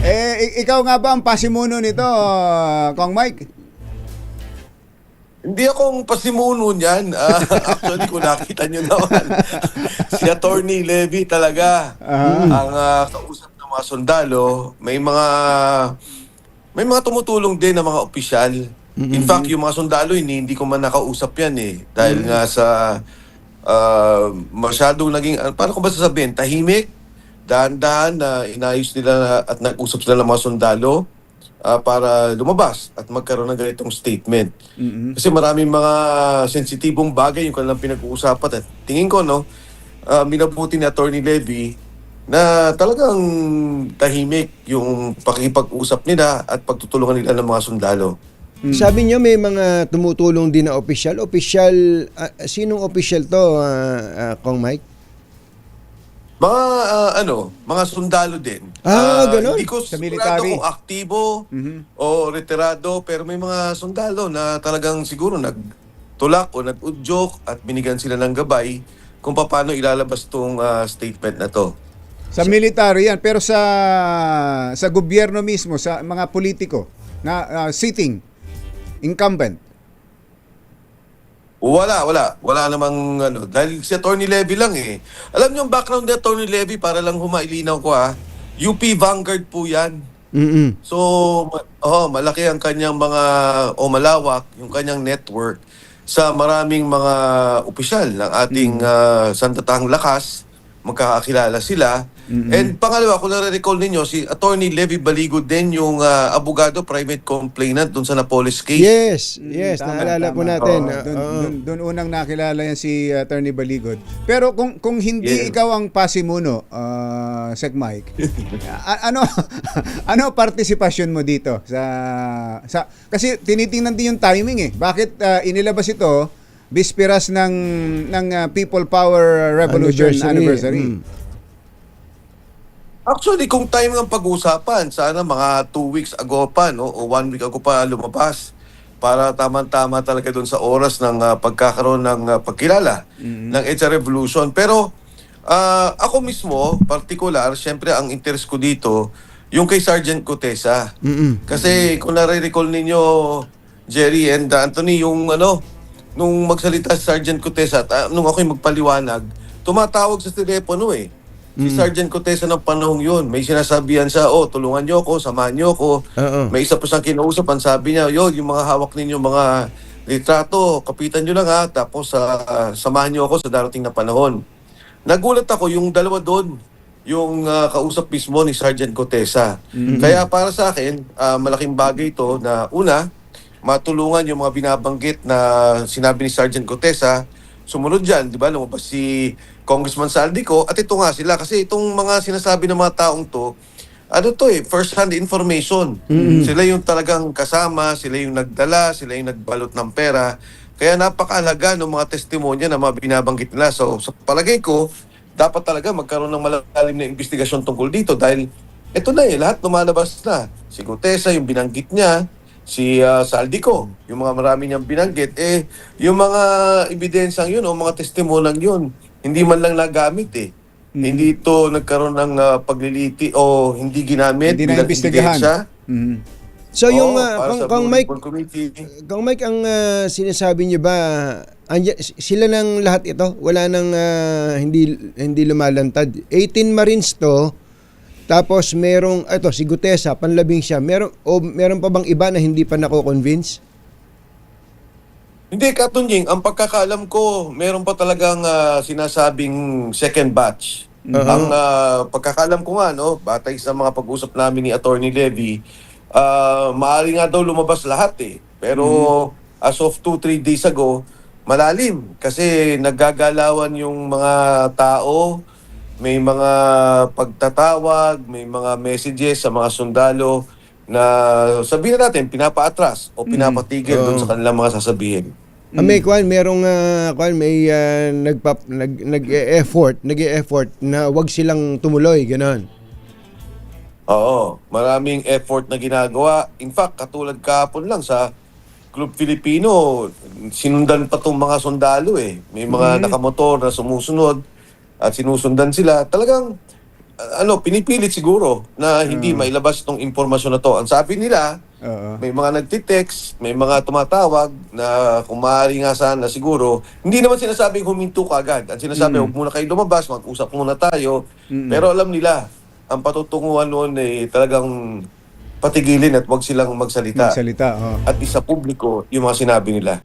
Ikaw nga ba ang pasimuno nito, Kong Mike? Hindi akong pasimuno niyan. Actually, kung nakita nyo naman, si Attorney Levy talaga ang kausap ng mga sundalo. May mga tumutulong din ng mga opisyal. In fact, yung mga sundalo, hindi ko man nakausap yan eh. Dahil nga sa masyadong naging, paano ko ba sasabihin, tahimik, dahan-dahan na inayos nila at nag-usap sila ng mga sundalo para lumabas at magkaroon ng ganitong statement. Kasi maraming mga sensitibong bagay yung kanilang pinag-uusapan. At tingin ko, no, minabuti ni Attorney Levy na talagang tahimik yung pakikipag-usap nila at pagtutulungan nila ng mga sundalo. Sabi niyo may mga tumutulong din na opisyal. Opisyal, sinong opisyal to, Kong Mike? Mga sundalo din. Ganun? Hindi ko Sa sigurado military. kung aktibo o retirado, pero may mga sundalo na talagang siguro nagtulak o nag-udyok at binigyan sila ng gabay kung paano ilalabas tong statement na to. Sa military yan, pero sa gobyerno mismo, sa mga politiko na sitting incumbent. Wala namang dahil si Attorney Levy lang eh. Alam niyo yung background ni Attorney Levy para lang humailinaw ko UP Vanguard po 'yan. So, malaki ang kanyang malawak yung kanyang network sa maraming mga opisyal ng ating sandatahang lakas. Magkakakilala sila. And pangalawa, kung nare-recall ninyo, si Attorney Levy Baligo din yung abogado, private complainant dun sa Napoles case. Yes, Tama, naalala po tama. natin. Doon unang nakilala yan si Attorney Baligod. Pero kung hindi ikaw ang pasimuno, Sec Mike, ano partisipasyon mo dito sa kasi tinitingnan din yung timing eh. Bakit inilabas ito bisperas ng People Power Revolution anniversary? Actually, kung time ng pag-usapan, sana mga 2 weeks ago pa, no, o 1 week ago pa lumabas para tama-tama talaga doon sa oras ng pagkakaroon ng pagkilala ng EDSA Revolution. Pero ako mismo, particular, syempre ang interest ko dito, yung kay Sergeant Cotesa. Kasi kung nare-recall ninyo, Jerry and Anthony, yung nung magsalita si Sergeant Cotesa at nung ako'y magpaliwanag, tumatawag sa telepono eh. Si Sergeant Cotesa ng panahong yun, may sinasabihan siya, tulungan niyo ako, samahan niyo ako. May isa pa siyang kinausap, ang sabi niya, yung mga hawak ninyo mga litrato, kapitan niyo lang tapos samahan niyo ako sa darating na panahon. Nagulat ako, yung dalawa doon, yung kausap mismo ni Sergeant Cotesa. Kaya para sa akin, malaking bagay ito na una, matulungan yung mga binabanggit na sinabi ni Sergeant Cotesa. Sumunod dyan, di ba, lumabas si Congressman Saldico at ito nga sila. Kasi itong mga sinasabi ng mga taong to, first-hand information. Sila yung talagang kasama, sila yung nagdala, sila yung nagbalot ng pera. Kaya napakahalaga ng mga testimonya na mga binabanggit nila. So, sa palagay ko, dapat talaga magkaroon ng malalim na investigasyon tungkol dito dahil ito na lahat lumalabas na. Si Cotesa, yung binanggit niya, si Saldico, yung mga marami niyang binanggit, yung mga ebidensyang yun o mga testimonyang yun, hindi man lang nagamit Hindi ito nagkaroon ng pagliliti o hindi ginamit Hindi bilang na-imbestigahan. ebidensya. So yung para sa Kong Blue Mike, Ribbon Committee. Kong Mike, ang sinasabi niyo ba, sila ng lahat ito? Wala nang hindi lumalantad. 18 Marines to. Tapos merong si Gutesa, panlabing siya. Meron pa bang iba na hindi pa nako-convince? Hindi, Katunjing, ang pagkakaalam ko, meron pa talagang sinasabing second batch. Ang pagkakaalam ko nga, batay sa mga pag-usap namin ni Attorney Levy, maaari nga daw lumabas lahat Pero as of 2-3 days ago, malalim. Kasi naggagalawan yung mga tao, may mga pagtatawag, may mga messages sa mga sundalo na sabihin natin, pinapaatras o pinapatigil doon sa kanilang mga sasabihin. May nag-e-effort na wag silang tumuloy, gano'n. Oo, maraming effort na ginagawa. In fact, katulad kahapon lang sa Club Filipino, sinundan pa tong mga sundalo May mga nakamotor na sumusunod at sinusundan sila. Talagang pinipilit siguro na hindi mailabas itong impormasyon na to. Ang sabi nila, Oo. may mga nagtitext, may mga tumatawag na kung maaari nga sana siguro, hindi naman sinasabing huminto ka agad. Ang sinasabi, huwag muna kayo lumabas, mag-usap muna tayo. Pero alam nila, ang patutunguhan noon ay talagang patigilin at huwag silang magsalita. Magsalita, oh. At isa publiko yung mga sinabi nila.